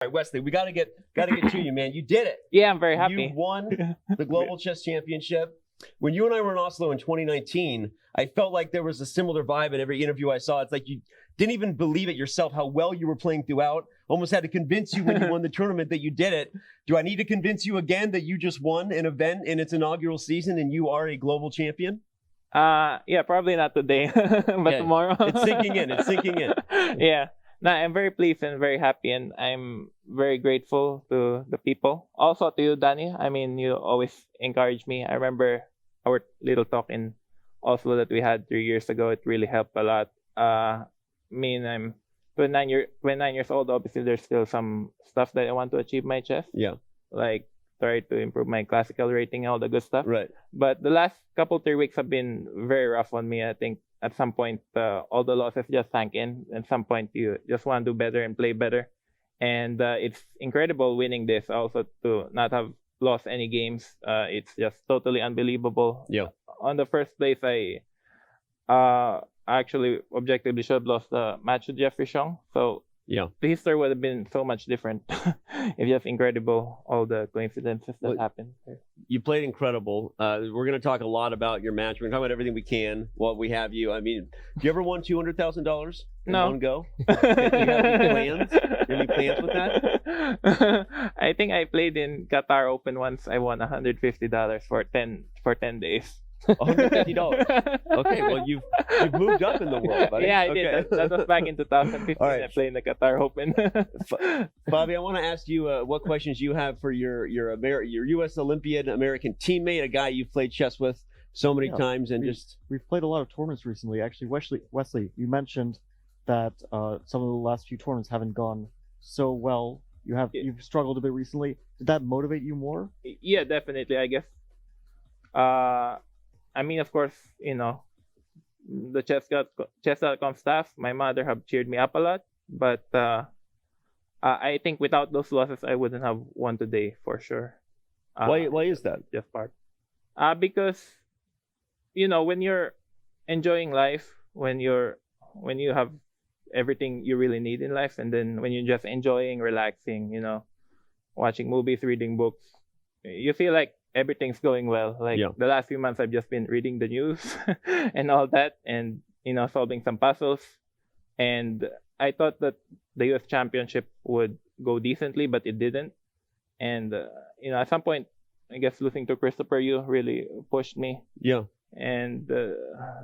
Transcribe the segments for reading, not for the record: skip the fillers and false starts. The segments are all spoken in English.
All right, Wesley, we gotta get to you, man. You did it. Yeah, I'm very happy. You won the Global Chess Championship. When you and I were in Oslo in 2019, I felt like there was a similar vibe in every interview I saw. It's like you didn't even believe it yourself how well you were playing throughout. Almost had to convince you when you won the tournament that you did it. Do I need to convince you again that you just won an event in its inaugural season and you are a global champion? Yeah, probably not today, but tomorrow. It's sinking in. It's sinking in. Yeah. No, I'm very pleased and very happy, and I'm very grateful to the people. Also to you, Danny. I mean, you always encourage me. I remember our little talk in Oslo that we had 3 years ago. It really helped a lot. I'm 29 years old. Obviously, there's still some stuff that I want to achieve my chess. Yeah. Like try to improve my classical rating, all the good stuff. Right. But the last 3 weeks have been very rough on me. I think at some point, all the losses just sank in. At some point, you just want to do better and play better. And it's incredible winning this also to not have lost any games. It's just totally unbelievable. Yeah. On the first place, I actually objectively should have lost the match to Jeffrey Chong. So yeah, the history would have been so much different. It's just incredible, all the coincidences that happened. You played incredible. We're going to talk a lot about your match. We're going to talk about everything we can while we have you. I mean, do you ever won $200,000 in one go? Do you have any plans? Any plans with that? I think I played in Qatar Open once. I won $150 for 10 days. $150. Okay, well you've moved up in the world, buddy. Yeah, I did. That was back in 2015. Right. I played in the Qatar Open. Bobby, I want to ask you what questions you have for your U.S. Olympian American teammate, a guy you've played chess with so many times, and we've played a lot of tournaments recently. Actually, Wesley, you mentioned that some of the last few tournaments haven't gone so well. You've struggled a bit recently. Did that motivate you more? Yeah, definitely. I guess. I mean, of course, the chess.com staff, my mother have cheered me up a lot, but I think without those losses, I wouldn't have won today for sure. Why is that? Just part. Because, when you're enjoying life, when you have everything you really need in life, and then when you're just enjoying, relaxing, watching movies, reading books, you feel like everything's going well. Like the last few months, I've just been reading the news and all that, and solving some puzzles. And I thought that the U.S. Championship would go decently, but it didn't. And at some point, I guess losing to Christopher Yu really pushed me. Yeah. And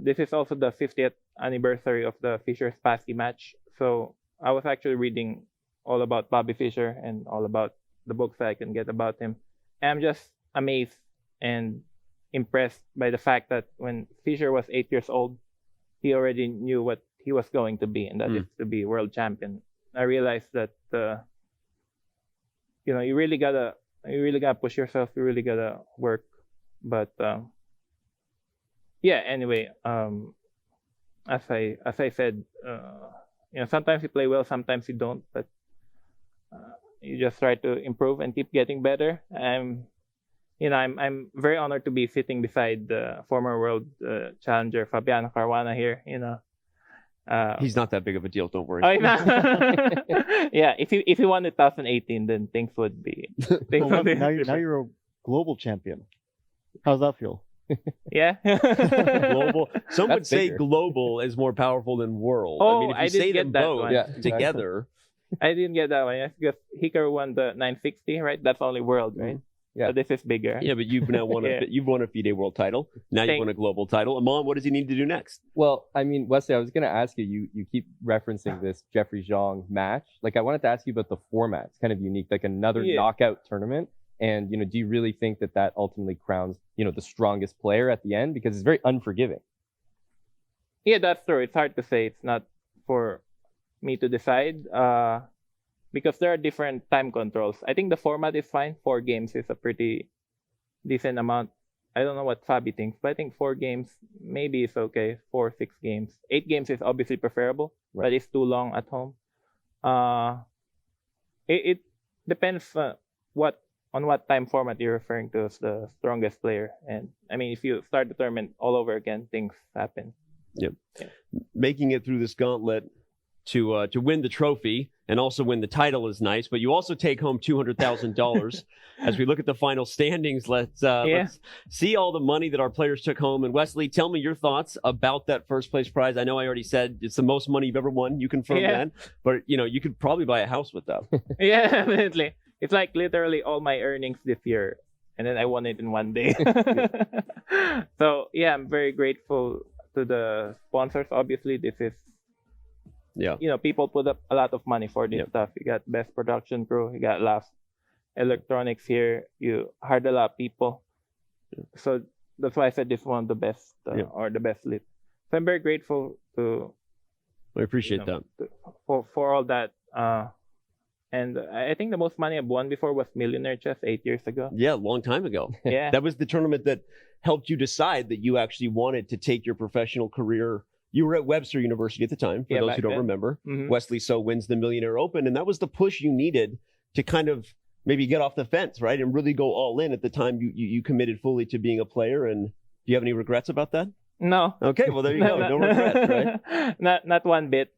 this is also the 50th anniversary of the Fischer-Spassky match. So I was actually reading all about Bobby Fischer and all about the books that I can get about him. And I'm just amazed and impressed by the fact that when Fischer was 8 years old, he already knew what he was going to be, and that is to be world champion. I realized that you really gotta push yourself. You really gotta work. But anyway, as I said, sometimes you play well, sometimes you don't, but you just try to improve and keep getting better. I'm very honored to be sitting beside the former world challenger Fabiano Caruana here. He's not that big of a deal. Don't worry. Oh, yeah, if he won 2018, then things would be. Now you're a global champion. How's that feel? Yeah. Global. Some would say global is more powerful than world. Oh, I mean, if you say them both together. I didn't get that one. Because Hikaru won the 960, right? That's only world, right? Yeah. So this is bigger. Yeah, but you've now won you've won a FIDE world title. Now you've won a global title. Amon, what does he need to do next? Well, I mean, Wesley, I was going to ask you keep referencing this Jeffrey Zhang match. Like, I wanted to ask you about the format. It's kind of unique, like another knockout tournament. And, do you really think that ultimately crowns, the strongest player at the end? Because it's very unforgiving. Yeah, that's true. It's hard to say. It's not for me to decide. Because there are different time controls. I think the format is fine. 4 games is a pretty decent amount. I don't know what Fabi thinks, but I think 4 games maybe is okay. 4, 6 games. 8 games is obviously preferable, but it's too long at home. It depends on what time format you're referring to as the strongest player. And I mean, if you start the tournament all over again, things happen. Yep. Yeah. Making it through this gauntlet to win the trophy and also win the title is nice, but you also take home $200,000. As we look at the final standings, let's see all the money that our players took home. And Wesley, tell me your thoughts about that first place prize. I know I already said it's the most money you've ever won. You confirm that, but you could probably buy a house with that. Yeah, definitely. It's like literally all my earnings this year, and then I won it in one day. So yeah, I'm very grateful to the sponsors. Obviously, this is people put up a lot of money for this stuff. You got best production crew, you got Last Electronics here, you hired a lot of people. So that's why I said this is one of the best or the best lit. So I'm very grateful to I appreciate that. For all that. And I think the most money I've won before was Millionaire Chess 8 years ago. Yeah, a long time ago. Yeah. That was the tournament that helped you decide that you actually wanted to take your professional career. You were at Webster University at the time, for those who don't remember. Mm-hmm. Wesley So wins the Millionaire Open, and that was the push you needed to kind of maybe get off the fence, right? And really go all in. At the time, you committed fully to being a player. And do you have any regrets about that? No. Okay, well, there you go. No regrets, right? Not one bit.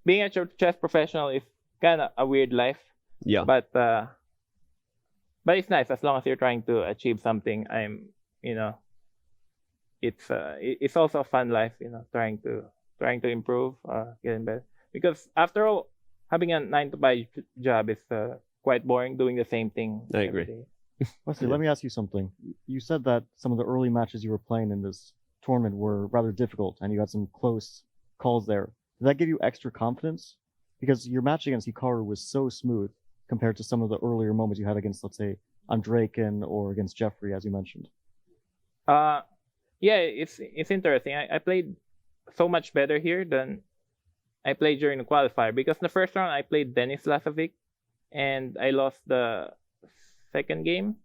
Being a chess professional is kind of a weird life. Yeah. But it's nice as long as you're trying to achieve something. It's also a fun life, trying to improve, getting better. Because after all, having a 9 to 5 job is quite boring, doing the same thing. I agree. Wesley, let me ask you something. You said that some of the early matches you were playing in this tournament were rather difficult, and you had some close calls there. Did that give you extra confidence? Because your match against Hikaru was so smooth compared to some of the earlier moments you had against, let's say, Andreykin or against Jeffrey, as you mentioned. Yeah, it's interesting. I played so much better here than I played during the qualifier, because the first round I played Denis Lasovic and I lost the second game,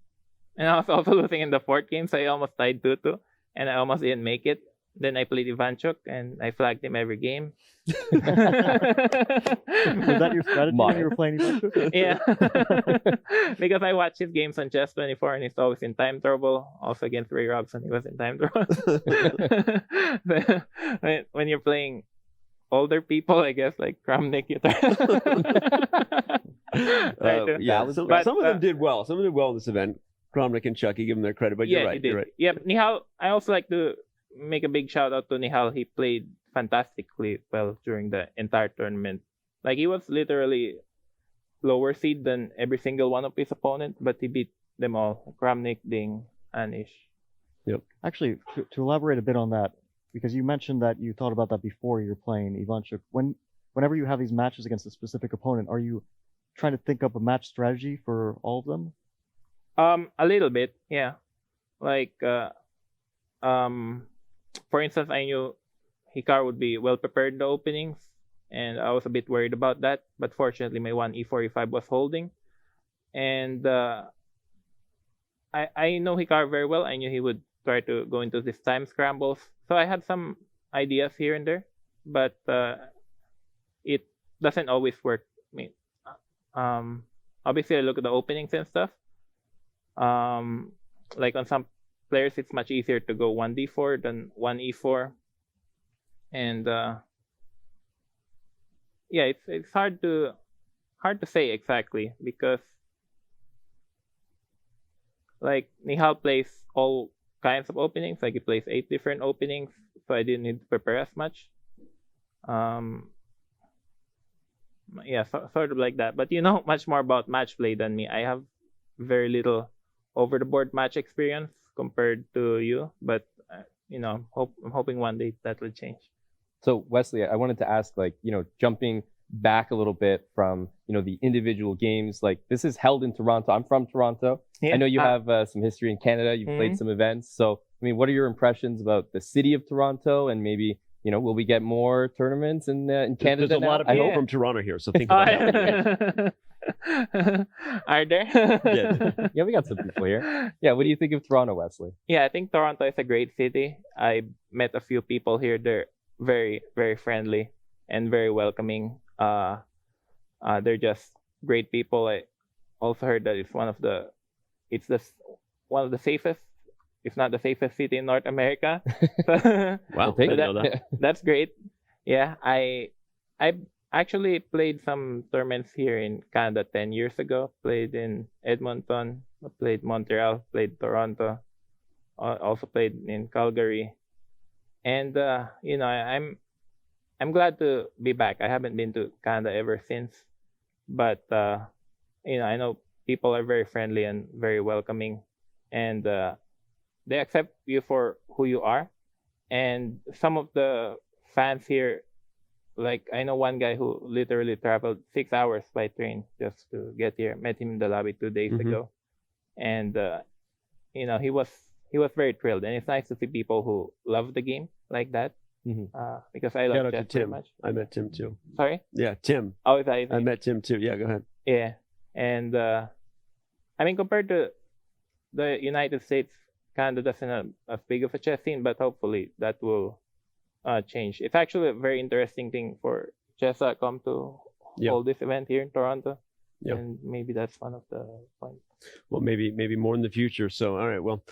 and I was also losing in the fourth game, so I almost tied 2-2 and I almost didn't make it. Then I played Ivanchuk and I flagged him every game. Was that your strategy when you were playing Ivanchuk? Yeah. Because I watch his games on Chess24 and he's always in time trouble. Also against Ray Robson, he was in time trouble. When you're playing older people, I guess, like Kramnik, some of them did well. Some of them did well in this event. Kramnik and Chucky, give them their credit, but you're right. You're right. Yeah, Nihal, I also like to make a big shout out to Nihal. He played fantastically well during the entire tournament. Like, he was literally lower seed than every single one of his opponents, but he beat them all. Kramnik, Ding, Anish. Yep. Actually, to elaborate a bit on that, because you mentioned that you thought about that before you're playing Ivanchuk. Whenever you have these matches against a specific opponent, are you trying to think up a match strategy for all of them? A little bit, yeah. Like, for instance, I knew Hikaru would be well prepared in the openings, and I was a bit worried about that. But fortunately, my 1e4, e5 was holding, and I know Hikaru very well. I knew he would try to go into these time scrambles, so I had some ideas here and there, but it doesn't always work. I mean, obviously, I look at the openings and stuff. Like on some players, it's much easier to go 1d4 than 1e4, and it's hard to say exactly, because like Nihal plays all kinds of openings. Like, he plays 8 different openings, so I didn't need to prepare as much. Sort of like that. But you know much more about match play than me. I have very little over the board match experience compared to you, but I'm hoping one day that will change. So Wesley, I wanted to ask, like, jumping back a little bit from the individual games, like, this is held in Toronto. I'm from Toronto. Yeah. I know you have some history in Canada. You've played some events. So I mean, what are your impressions about the city of Toronto, and maybe will we get more tournaments in Canada? There's a lot of people from Toronto here, so think about that. Are there? Yeah, we got some people here. Yeah, what do you think of Toronto, Wesley? Yeah, I think Toronto is a great city. I met a few people here. They're very, very friendly and very welcoming. They're just great people. I also heard that it's one of the safest, if not the safest city in North America. Wow, I didn't know that. That's great. Yeah, I actually played some tournaments here in Canada 10 years ago. Played in Edmonton, played Montreal, played Toronto, also played in Calgary. And I'm glad to be back. I haven't been to Canada ever since, but I know people are very friendly and very welcoming, and they accept you for who you are. And some of the fans here, like I know one guy who literally traveled 6 hours by train just to get here. Met him in the lobby 2 days Mhm. ago, and he was very thrilled. And it's nice to see people who love the game like that, Mhm. because I Shout love out to chess very Tim. much. I met Tim too. Sorry. Yeah, Tim. Oh, is that I met Tim too. Yeah, go ahead. Yeah, and I mean compared to the United States, Canada doesn't have as big of a chess scene, but hopefully that will change. It's actually a very interesting thing for chess.com to Yeah. hold this event here in Toronto, Yeah. and maybe that's one of the points. Well, maybe more in the future. So, all right. Well,